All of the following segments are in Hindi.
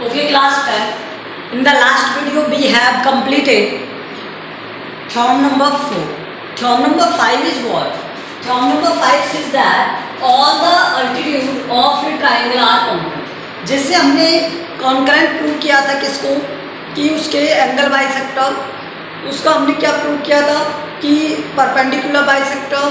Okay, class 10. In the last video, we have completed theorem number 4. Theorem number 5 is what? Theorem number 5 says that all the altitude of a triangle are congruent. जिससे हमने कॉन्करेंट प्रूव किया था किसको, कि उसके एंगल बाइसेक्टर, उसका हमने क्या प्रूव किया था कि परपेंडिकुलर बाइसेक्टर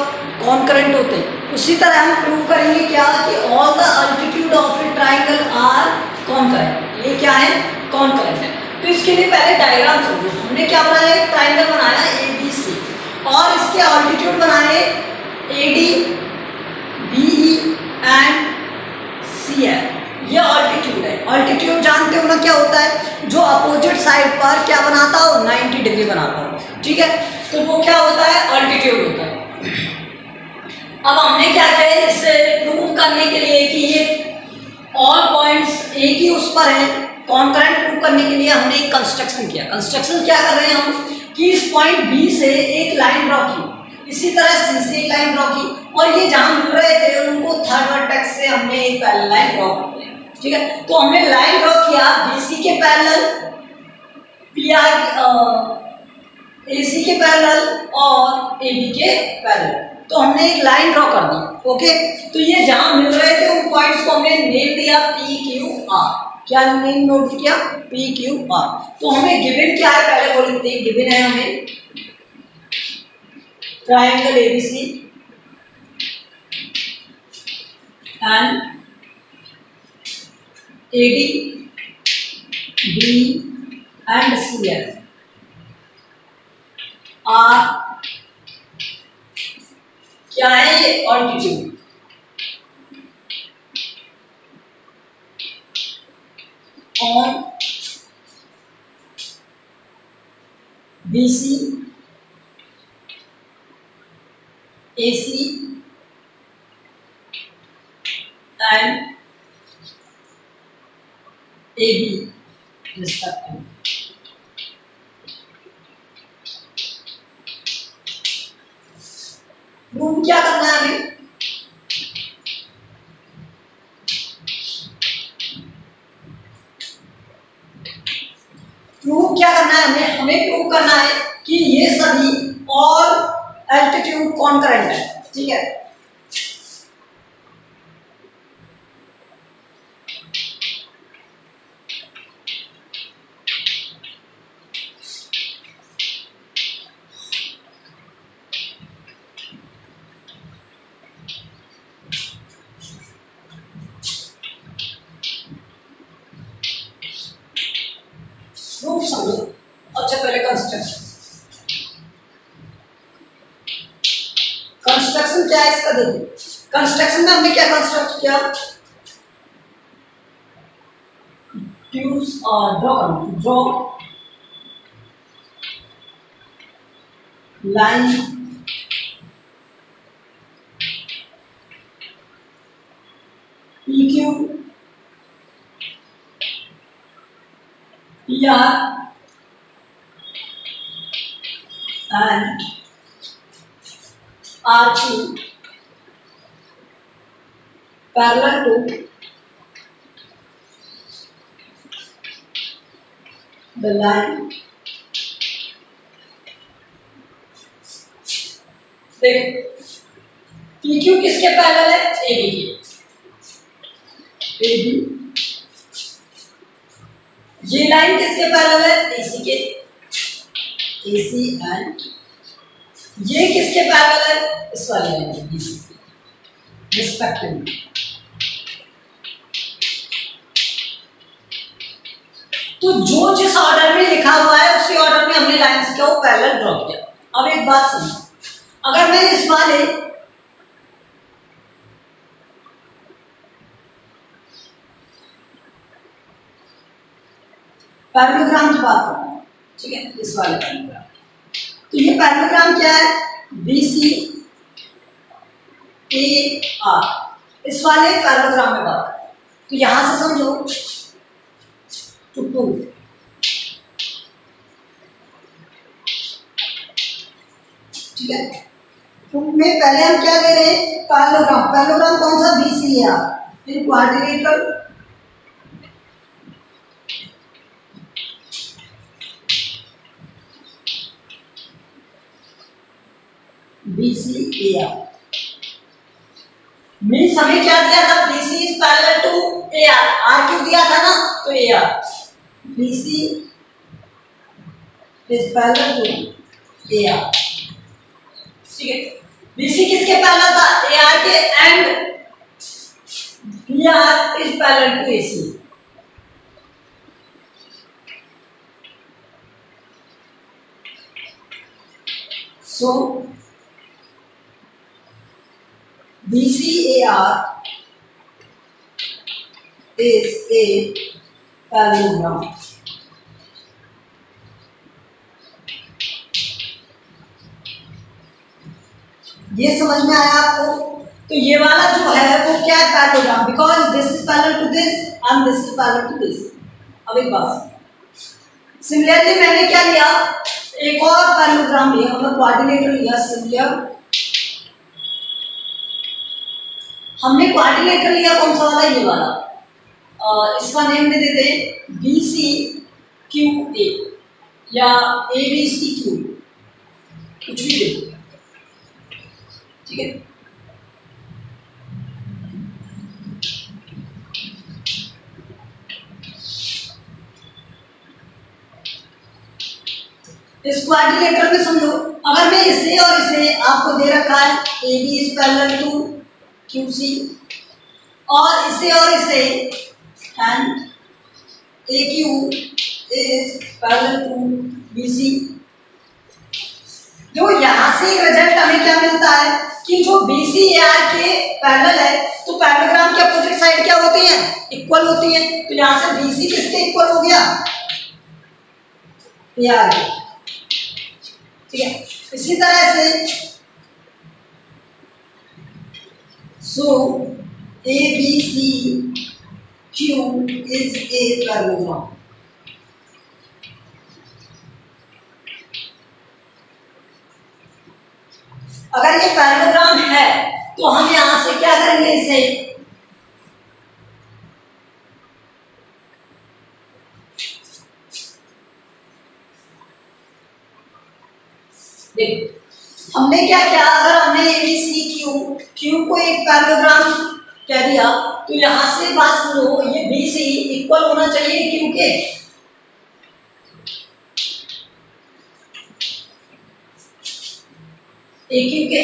कॉन्करेंट होते हैं। उसी तरह हम प्रूव करेंगे क्या कि all the altitude of a triangle are concurrent. ये क्या है? कॉन्करेंट है। तो इसके लिए पहले डायग्राम समझो। हमने क्या बनाया? एक ट्राइंगल बनाया ABC और इसके अल्टीट्यूड बनाए AD, BE एंड CF। ये अल्टीट्यूड है। अल्टीट्यूड जानते हो ना क्या होता है? जो अपोजिट साइड पर क्या बनाता हो? 90 डिग्री बनाता हो। ठीक है, तो वो क्या होता है? अल्टीट्यूड होता है। अब हमने क्या किया है इसे प्रूव करने के लिए कि ये ऑल पॉइंट्स एक ही उस पर है, कॉन्करेंट प्रूव करने के लिए हमने एक कंस्ट्रक्शन किया। कंस्ट्रक्शन क्या कर रहे हैं हम कि इस पॉइंट B से एक लाइन ड्रॉ की, इसी तरह C से एक लाइन ड्रॉ की, और ये जहां मिल रहे थे उनको थर्ड वर्टेक्स से हमने एक पैरेलल लाइन ड्रॉ कर दिया। ठीक है, तो हमने लाइन ड्रॉ किया BC के पैरेलल, AC के पैरेलल और AB के पैरेलल। तो हमने एक लाइन ड्रॉ कर दी। ओके, तो ये जहां मिल रहे थे उन पॉइंट्स को हमने नेम दिया PQR। क्या नेम नोट किया? PQR। तो हमें गिवन क्या है पहले वो लिखते हैं। गिवन है हमें triangle ABC and AD, BE and CF are क्या है? ये altitude. On BC, AC and AB respectively। Prove क्या करना है हमें? प्रूव क्या करना है हमें? हमें प्रूव करना है कि ये सभी और एल्टीट्यूड कॉन्करेंट है। ठीक है, प्रूफ समझो। अच्छा, पहले कंस्ट्रक्शन क्या है इसका देखो। कंस्ट्रक्शन में हमने क्या कंस्ट्रक्ट किया? Draw line PQ, PR and RQ parallel to the line। देखो PQ किसके पैरेलल है? AB के। AB ये लाइन किसके पैरेलल है? AC के। AC एंड ये किसके पैरेलल है? इस वाली लाइन के BC के रिस्पेक्टिवली। तो जो जिस ऑर्डर में लिखा हुआ है उसी ऑर्डर में हमने लाइंस को पैरेलल ड्रॉ किया। अब एक बात सुनो, अगर मैं इस वाले पैरेललोग्राम की बात करते हैं, ठीक है, इस वाले पैरेललोग्राम, तो ये पैरेललोग्राम क्या है? BC AR, इस वाले पैरेललोग्राम में बात करते हैं। तो यहां से समझो टू प्रूव, ठीक है, प्रूफ में पहले हम क्या दे रहे हैं? पैरेललोग्राम। पैरेललोग्राम कौन सा? BC है। फिर क्वाड्रिलेटरल BC AR मीन्स हमें क्या दिया था, BC is parallel to AR, R क्यों दिया था ना, तो AR BC is parallel to AR, ठीक है। BC किसके पैरेलल था, AR के, and BR is parallel to AC। So BCAR is a parallelogram। ये समझ में आया आपको? तो ये वाला जो है वो क्या है, parallelogram, because this is parallel to this and this is parallel to this. अब एक बात, सिमिलरली मैंने क्या लिया, एक और पैरेललोग्राम लिया, मतलब कोऑर्डिनेटर लिया सिमिलर। हमने कोऑर्डिनेटर लिया कौन सा वाला, ये वाला, इसका नेम दे देते हैं BCQA या ABCQ, कुछ भी दे, ठीक है। इस क्वाड्रिलेटरल में समझो, अगर मैं इसे और इसे, आपको दे रखा है AB is parallel to QC, और इसे और इसे, and AQ is parallel to BC। जो यहां से रिजल्ट हमें क्या मिलता है कि जो BCAR के पैरेलल है, तो पैरेललोग्राम के अपोजिट साइड क्या होती है, इक्वल होती है। तो यहां से BC किसके इक्वल हो गया, AR के, ठीक है। इसी तरह से सो ABCQ इज ए पैरेललोग्राम। अगर ये पैरेललोग्राम है तो हम यहां से क्या करेंगे, इसे देखिए, हमने क्या किया, अगर हमने ABCQ को एक पैरेललोग्राम कह दिया, तो यहां से बात सुनो, ये BC इक्वल होना चाहिए Q के, AQ के,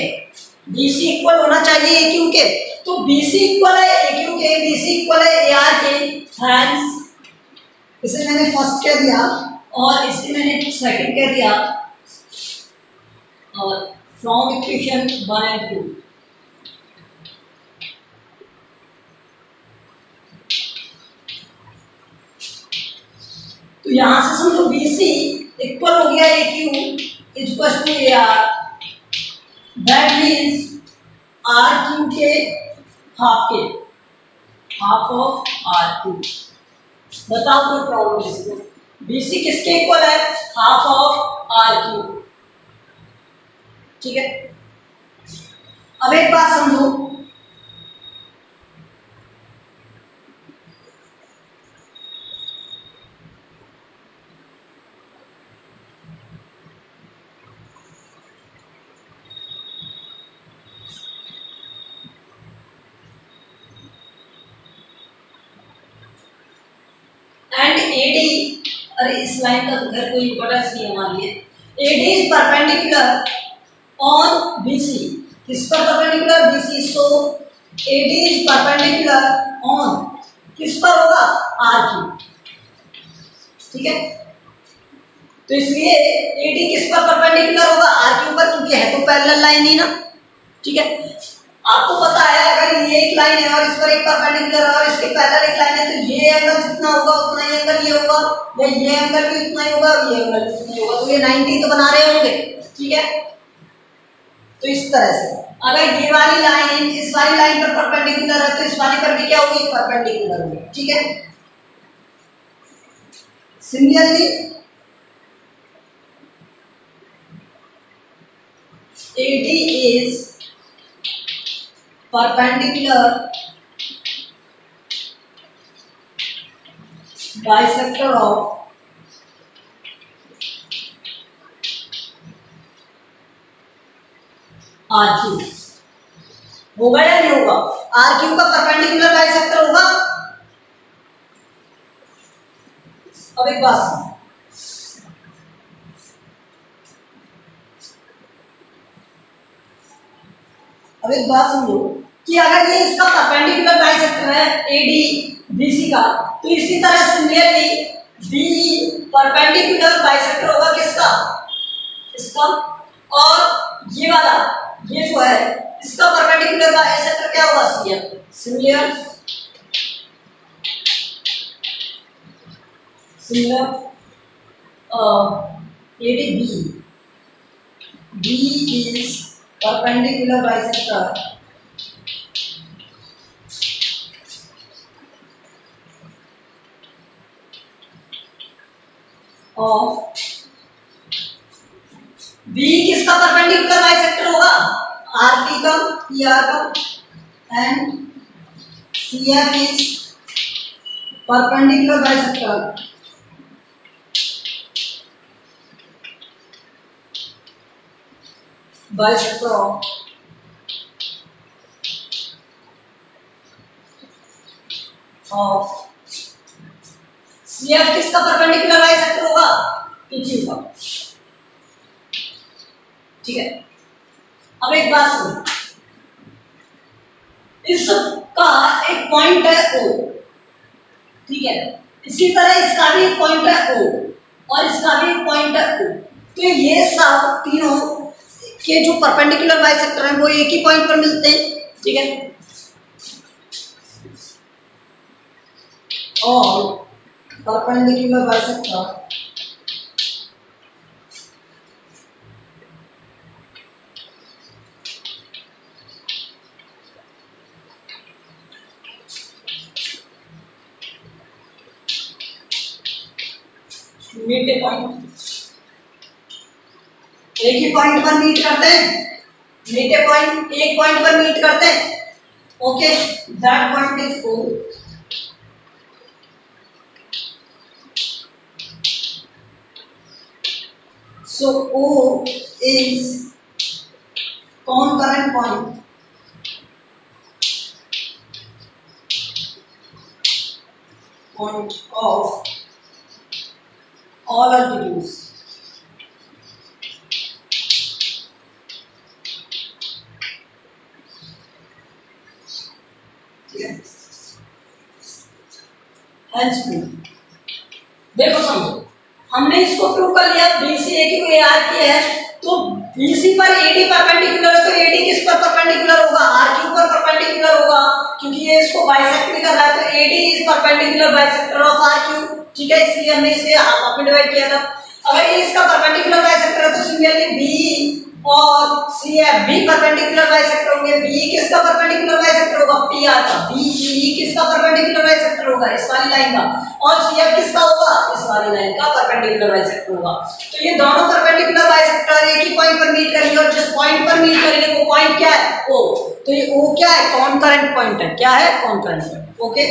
BC इक्वल होना चाहिए AQ के। तो BC इक्वल है AQ के, BC इक्वल है AR के, हैंस इसे मैंने फर्स्ट कह दिया और इसे मैंने सेकंड कह दिया, और फ्रॉम इक्वेशन 1 and 2। तो यहां से समझो BC इक्वल हो गया AQ equal to AR, that means RQ के हाफ ऑफ RQ। बताओ कोई प्रॉब्लम इसमें, BC किसके इक्वल है, हाफ ऑफ RQ, ठीक है। अब एक बात समझो, एंड AD, अरे इस लाइन का घर कोई इंपॉर्टेंस नहीं है हमारे लिए, AD is perpendicular on BC, किस पर perpendicular, BC। So AD is perpendicular on, किस पर होगा, RQ, ठीक है। तो इसलिए AD किस पर परपेंडिकुलर होगा, RQ पर, क्योंकि है तो पैरेलल लाइन ही ना, ठीक है। आपको पता है अगर ये एक लाइन है और इस पर एक परपेंडिकुलर और इसके पैरेलल एक लाइन है, तो ये एंगल जितना होगा उतना ही एंगल ये होगा, या ये एंगल भी उतना ही होगा और ये एंगल भी उतना ही होगा, तो ये 90 तो बना रहे होंगे, ठीक है। तो इस तरह से अगर ये वाली लाइन इस वाली लाइन पर परपेंडिकुलर है, तो इस वाली पर भी क्या होगी, परपेंडिकुलर होगी, ठीक है। Similarly AD is perpendicular bisector of R Q होगा या नहीं होगा? आर क्यू का परपेंडिकुलर बाइसेक्टर होगा। अब एक बात सुनो, अब एक बात समझो कि अगर ये इसका परपेंडिकुलर बाइसेक्टर है एडी बीसी का, तो इसी तरह सिमिलरली बी परपेंडिकुलर बाइसेक्टर होगा किसका? इसका। और ये वाला, ये जो है इसका परपेंडिकुलर बाइसेक्टर क्या होगा? CF. Similar AD B is perpendicular bisector of B किसका परपेंडिकुलर बाइसेक्टर होगा? RP का, PR का, and CF is perpendicular bisector of CF किसका परपेंडिकुलर बाइसेक्टर होगा? PQ का। ठीक है, अब एक बात सुनो, इसका एक पॉइंट है O, ठीक है, इसी तरह इसका भी एक पॉइंट है O और इसका भी एक पॉइंट है O। तो ये सब तीनों के जो परपेंडिकुलर बाइसेक्टर हैं वो एक ही पॉइंट पर मिलते हैं। ठीक है, और परपेंडिकुलर बाइसेक्टर मीट ए पॉइंट, एक ही पॉइंट पर मीट करते हैं, मीट ए पॉइंट, एक पॉइंट पर मीट करते हैं। Okay, that point is O। So O is concurrent point of all altitudes. Hence proof। देखो समझो, हमने इसको प्रूव कर लिया, BC AQ AR की है, तो BC पर AD परपेंडिकुलर है, तो AD किस पर परपेंडिकुलर होगा? RQ पर परपेंडिकुलर होगा, क्योंकि ये इसको बाइसेक्ट भी कर रहा है, तो AD is perpendicular bisector of RQ। ठीक है, इसलिए हमने इसे हाफ में डिवाइड किया था। अगर ये इसका परपेंडिकुलर बाइसेक्टर है तो सिमिलरली B और CF भी परपेंडिकुलर बाइसेक्टर होंगे। B किसका परपेंडिकुलर बाइसेक्टर होगा? PR का। BE किसका परपेंडिकुलर बाइसेक्टर होगा? इस वाली लाइन का। और CF किसका होगा? इस वाली लाइन का परपेंडिकुलर बाइसेक्टर होगा। तो ये दोनों परपेंडिकुलर बाइसेक्टर एक ही पॉइंट पर मीट करेंगे, और जिस पॉइंट पर मीट करेंगे वो पॉइंट क्या है? O। तो ये O क्या है? कॉनकरेंट पॉइंट है। क्या है? कॉनकरेंट पॉइंट। ओके,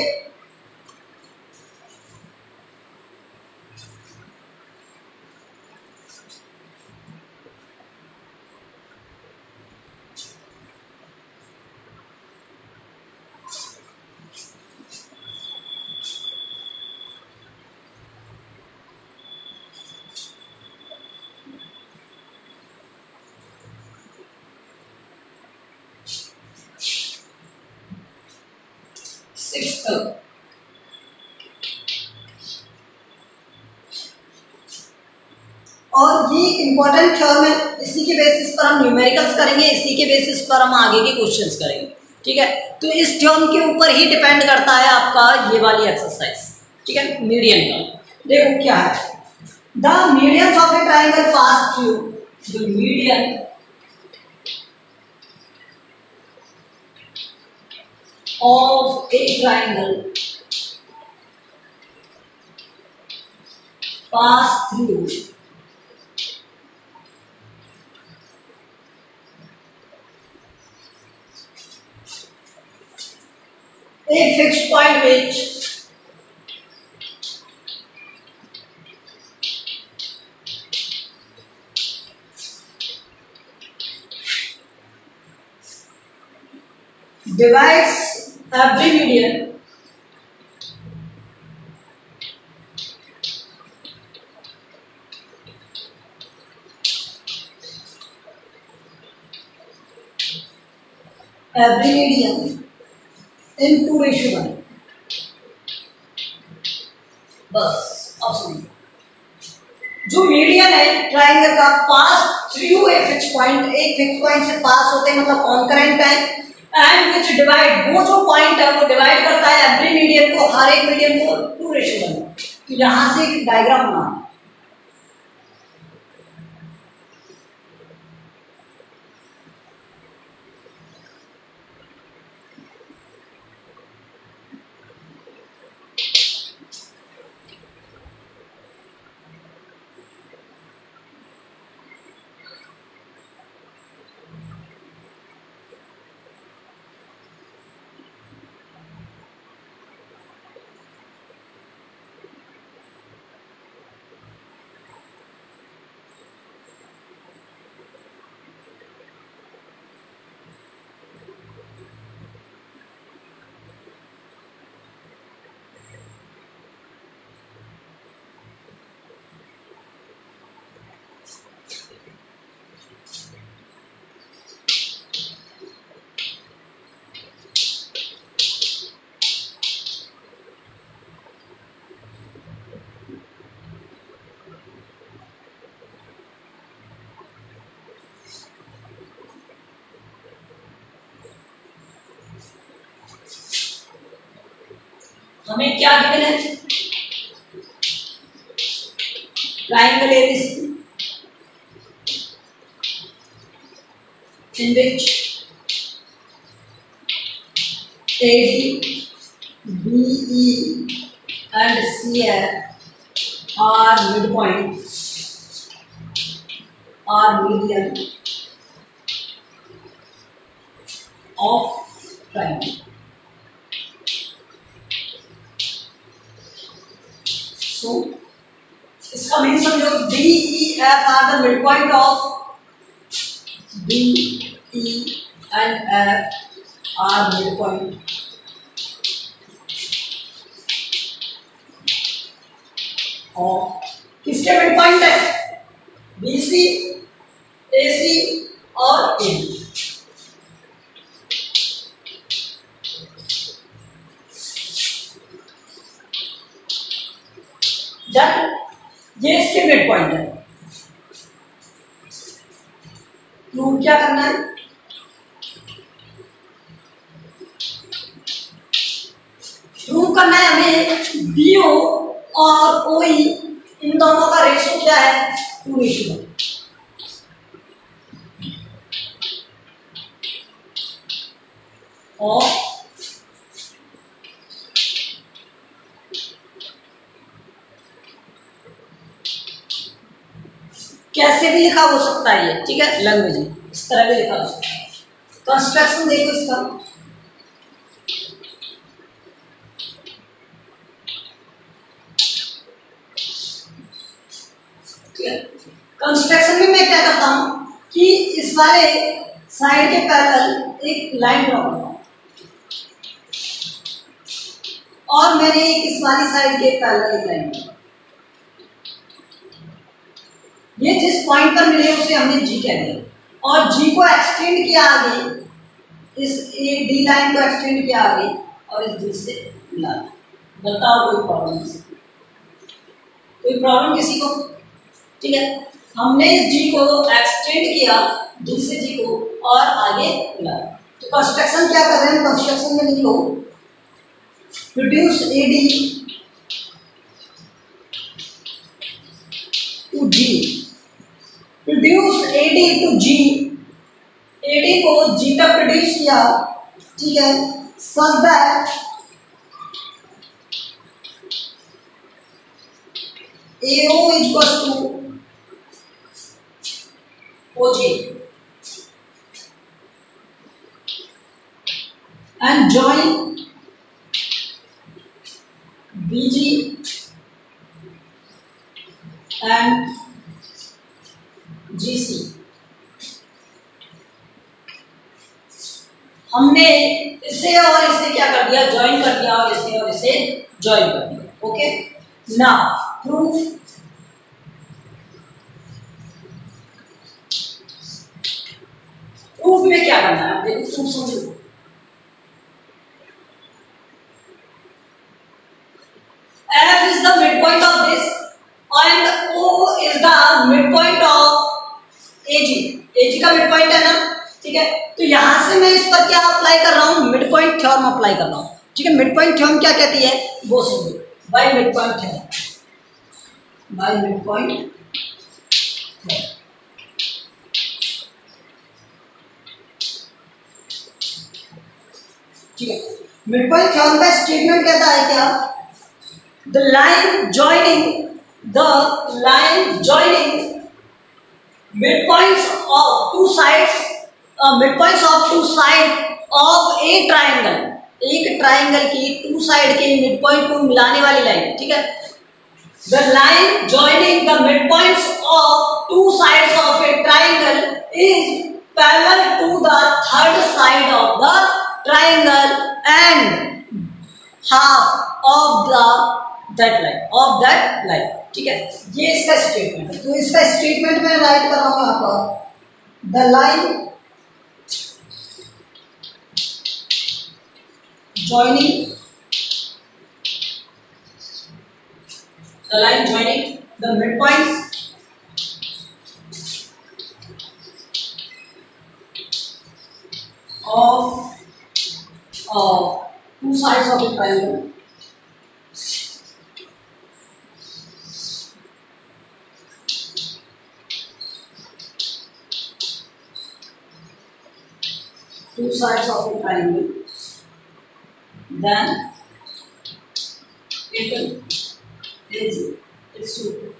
और ये इंपॉर्टेंट थ्योरम है, इसी के बेसिस पर हम न्यूमेरिकल्स करेंगे, इसी के बेसिस पर हम आगे के क्वेश्चंस करेंगे। ठीक है, तो इस थ्योरम के ऊपर ही डिपेंड करता है आपका ये वाली एक्सरसाइज। ठीक है, मीडियन का देखो क्या है, the medians of a triangle pass through the median of a triangle pass through a fixed point which divides every median in 2:1। बस अब सुनिए, जो मीडियन है ट्राइंगल का pass through a fix point, एक फिक्स पॉइंट से पास होते हैं मतलब कॉन्करेंट है, एंड विच डिवाइड, वो जो पॉइंट है वो डिवाइड करता है एवरी मीडियन को, हर एक मीडियन को 2:1। तो यहां से एक डायग्राम बना, हमें क्या गिवन है, triangle ABC in which AD, BE and CF are midpoint, are median of triangle। So इसका मीन समझो, DEF are the midpoint of B, E and F are midpoint of, किसके midpoint है, BC, AC और AB। डन, ये इसके midpoint है। प्रूव क्या करना है, प्रूव करना है हमें बीओ और ओई इन दोनों का रेशो क्या है, 2:1। और कैसे भी लिखा हो सकता है ये, ठीक है, लैंग्वेज में इस तरह भी लिखा हो सकता है। कंस्ट्रक्शन देखो इसका, कंस्ट्रक्शन में मैं क्या करता हूं कि इस वाले साइड के पैरेलल एक लाइन ड्रॉ करता हूं, और मैंने एक इस वाली साइड के पैरेलल एक लाइन, ये जिस पॉइंट पर मिले उसे हमने जी कह दिया, और जी को एक्सटेंड किया आगे, इस ए डी लाइन को एक्सटेंड किया आगे और इस जी से मिला। बताओ कोई प्रॉब्लम, कोई प्रॉब्लम किसी को, ठीक है, हमने इस जी को एक्सटेंड किया डी से जी को और आगे मिला। तो कंस्ट्रक्शन क्या कर रहे हैं, कंस्ट्रक्शन में लिखो produce AD to G, produce AD to G, AD को जी तक प्रोड्यूस किया, ठीक है, such that AO is equal to OG and join BG and GC। हमने इस इसे और इसे क्या कर दिया, ज्वाइन कर दिया, और इसे ज्वाइन कर दिया। ओके, नाउ प्रूफ में क्या करना है, देखो प्रूफ समझो। F is the midpoint of this and O is the midpoint of AG। AG का midpoint है ना, ठीक है। तो यहां से मैं इस पर क्या अप्लाई कर रहा हूं, मिडपॉइंट थ्योरम अप्लाई कर रहा हूं, ठीक है। मिडपॉइंट थ्योरम क्या कहती है, वो सुनो, by midpoint theorem, by midpoint theorem, ठीक है। मिडपॉइंट थ्योरम का स्टेटमेंट कहता है क्या, the line joining midpoints of two sides of a triangle, एक ट्राइंगल की टू साइड के मिडपॉइंट को मिलाने वाली लाइन, ठीक है। the line joining the midpoints of two sides of a triangle is parallel to the third side of the triangle and half of that line, ठीक है। ये इसका स्टेटमेंट है। तो इसका स्टेटमेंट मैं राइट कर रहा हूं यहां पर, the line joining the midpoints of two sides of a triangle then it's true।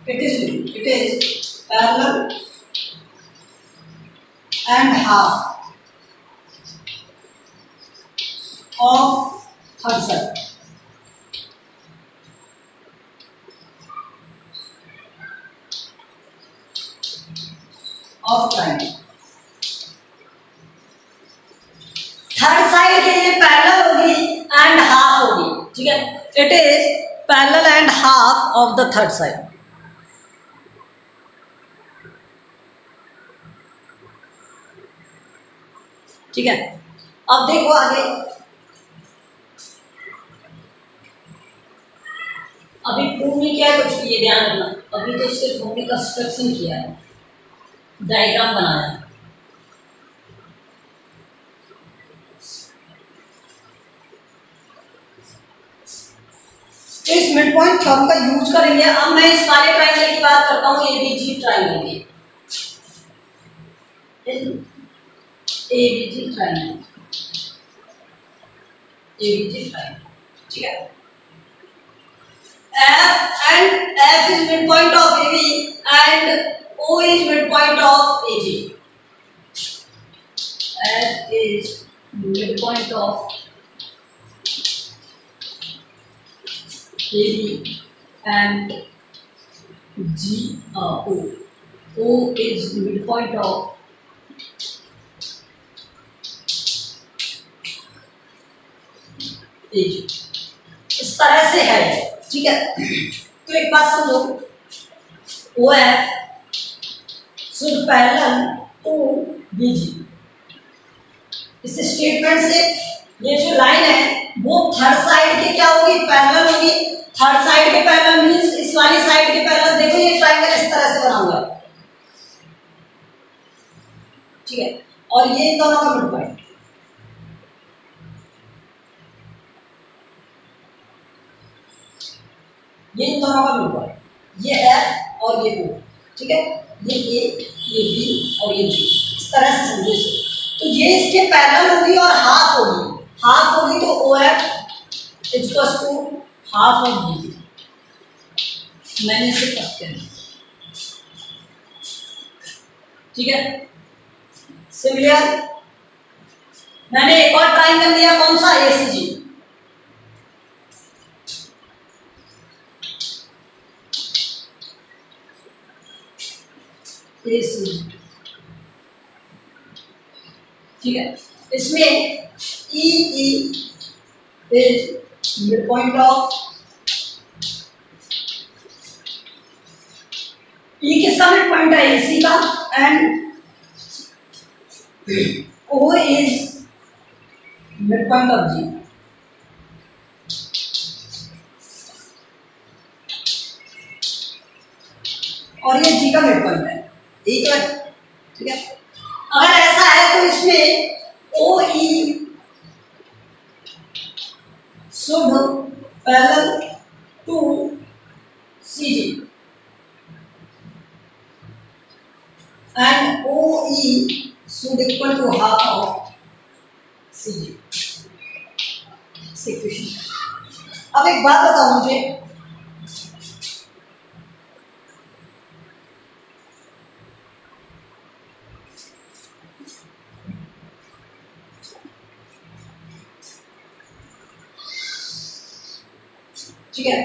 It is parallel and half of third side, of triangle। Third side के लिए पैरेलल होगी एंड हाफ होगी, ठीक है। It is parallel and half of the third side, ठीक है। अब देखो आगे, अभी प्रूव नहीं किया है कुछ भी, ये ध्यान रखना, अभी तो सिर्फ हमने कंस्ट्रक्शन किया है, डायग्राम बनाया है। इस मिडपॉइंट थ्योरम का यूज करेंगे। अब मैं इस वाले ट्राइंगल की बात करता हूँ, एबीजी ट्राइंगल की, एबीजी ट्राइंगल, ठीक है। F is midpoint of AB and O is midpoint of AG। F is midpoint of AB and O is midpoint of AG। इस तरह से है, ठीक है। तो एक बात समझो, OF should parallel to BG। इस स्टेटमेंट से ये जो लाइन है वो थर्ड साइड के क्या होगी, पैरेलल होगी। थर्ड साइड के पैरेलल मींस इस वाली साइड के पैरेलल। देखो ये ट्रायंगल इस तरह से बना हुआ है, ठीक है। और ये इन दोनों का मिड पॉइंट, ये इन दोनों का मिड पॉइंट, ये F और ये O, ठीक है। ये A, ये B और ये G, इस तरह से समझो इसे। तो ये इसके पैरेलल होगी और हाफ होगी, हाफ होगी तो OF equals to half of BG। मैंने इसे कट कर दिया, ठीक है। सिमिलर मैंने एक और ट्रायंगल लिया, कौन सा, ACG। ए सी जी, ठीक है। इसमें E is mid point of, E किसका मिड पॉइंट है, एसी का, and O is mid point of G. और ये जी का मिड पॉइंट है, ठीक है, ठीक है। अगर ऐसा है तो इसमें O E should parallel to C G and O E should equal to half of C G. अब एक बात बताओ मुझे, ठीक है,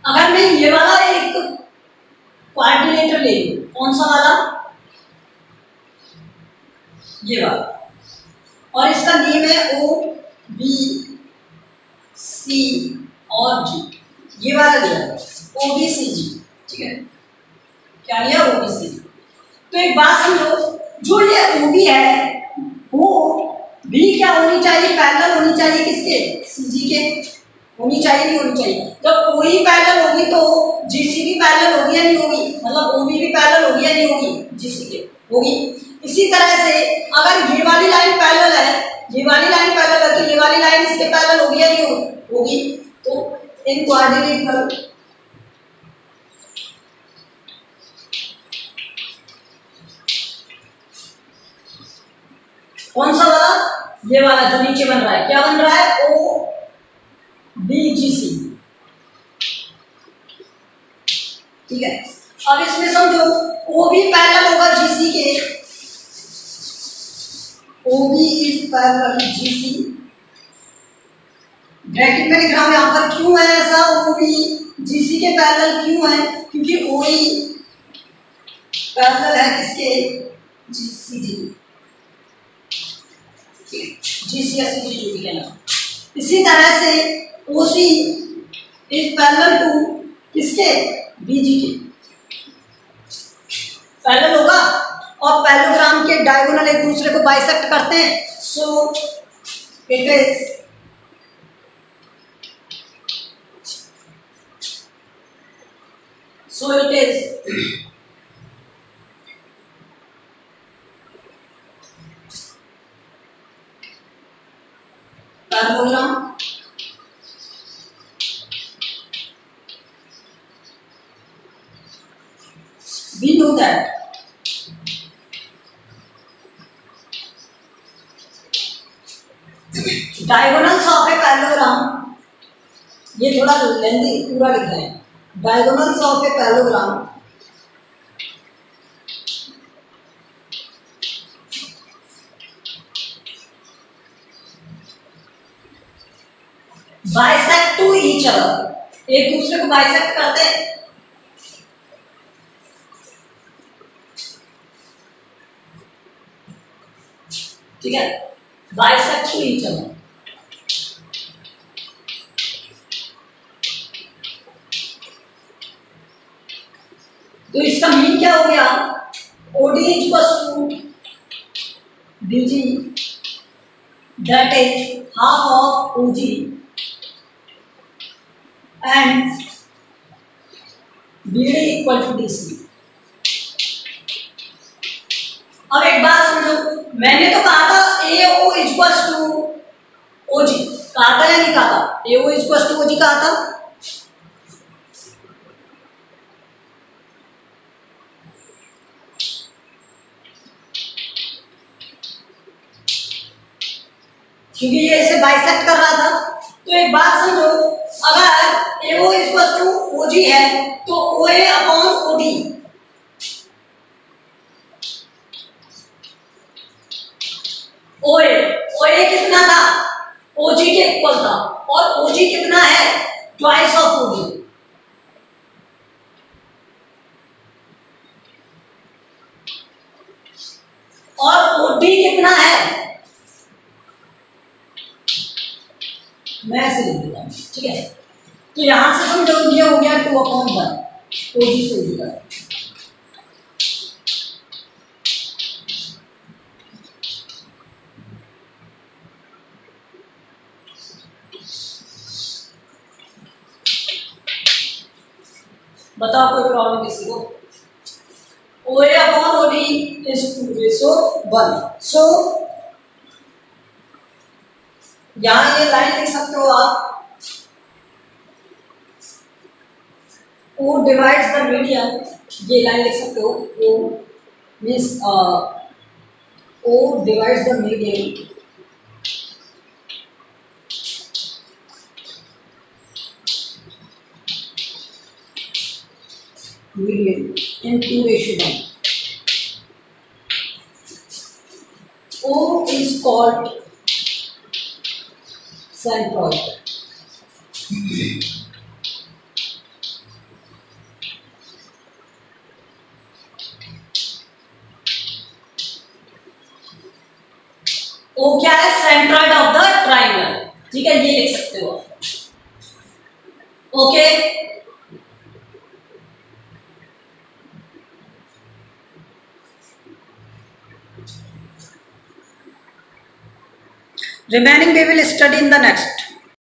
अगर मैं ये वाला एक क्वाड्रिलेटर ले लूं, कौन सा वाला, ये वाला, और इसका नेम है ओ बी सी और जी, ये वाला लिया ओ बी सी जी, ठीक है, क्या लिया, ओ बी सी। तो एक बात समझो, जो ये ओ बी है वो भी क्या होनी चाहिए, पैरेलल होनी चाहिए किसके, सी जी के, होनी चाहिए नहीं होनी चाहिए। जब ओ ई पैरेलल होगी तो जीसी भी पैरेलल होगी या नहीं होगी, मतलब ओ बी भी पैरेलल होगी या नहीं होगी, जीसी के होगी। इसी तरह से अगर ये वाली लाइन पैरेलल है, ये वाली लाइन पैरेलल है, तो ये वाली लाइन इसके पैरेलल होगी या नहीं होगी। तो इन क्वाड्रिलेटरल कौन सा वाला, ये वाला जो नीचे बन रहा है, क्या बन रहा है, ओ बी जी सी, ठीक है। अब इसमें समझो ओ बी पैरेलल होगा जीसी के, O B is parallel GC, bracket में लिख रहा हूं यहां पर, क्यों है ऐसा, ओ बी जीसी के पैरेलल क्यों है, क्योंकि ओ ई पैरेलल है किसके, जीसी जी, जीसी या सी जी कहना। इसी तरह से ओसी इज पैरेलल टू किसके, बीजी के, पैरेलल होगा, और पैरेललोग्राम के डायगोनल एक दूसरे को बाइसेक्ट करते हैं, so it is parallelogram we know that diagonals of a parallelogram, ये थोड़ा लेंथी पूरा लिख रहे हैं, diagonals of a parallelogram bisect to each other, एक दूसरे को बाइसेक्ट करते हैं, ठीक है, बाइसेक्ट टू ईच अदर। तो इसका मीन क्या हो गया, OD equals to BG that is half of OG and BD equal to DC. अब एक बात समझो, मैंने तो कहा था ए ओ इक्वल्स टू ओजी, कहा था या नहीं कहा था, ए ओ इक्वल्स टू ओजी कहा था, क्योंकि ये इसे बाइसेक्ट कर रहा था। तो एक बात समझो, अगर ए ओ इक्वल्स टू ओजी है तो ओ ए अपॉन ओडी, ओए कितना था, ओजी के इक्वल था, और ओजी कितना है, ट्वाइस ऑफ ओजी, और ओडी कितना है, मैं ऐसे लिख देता हूँ, ठीक है। तो यहां से समझो ये हो गया 2/1 ओडी से ओडी का। बताओ कोई प्रॉब्लम किसी को? OA/OD is 2/1। सो यहां ये लाइन लिख सकते हो आप, O divides the median, ये लाइन लिख सकते हो, O means O divides the median in 2/1। O is called centroid। O क्या है? सेंट्रॉइड ऑफ द ट्राइंगल, ठीक है, ये लिख सकते हो आप। Okay, remaining we will study in the next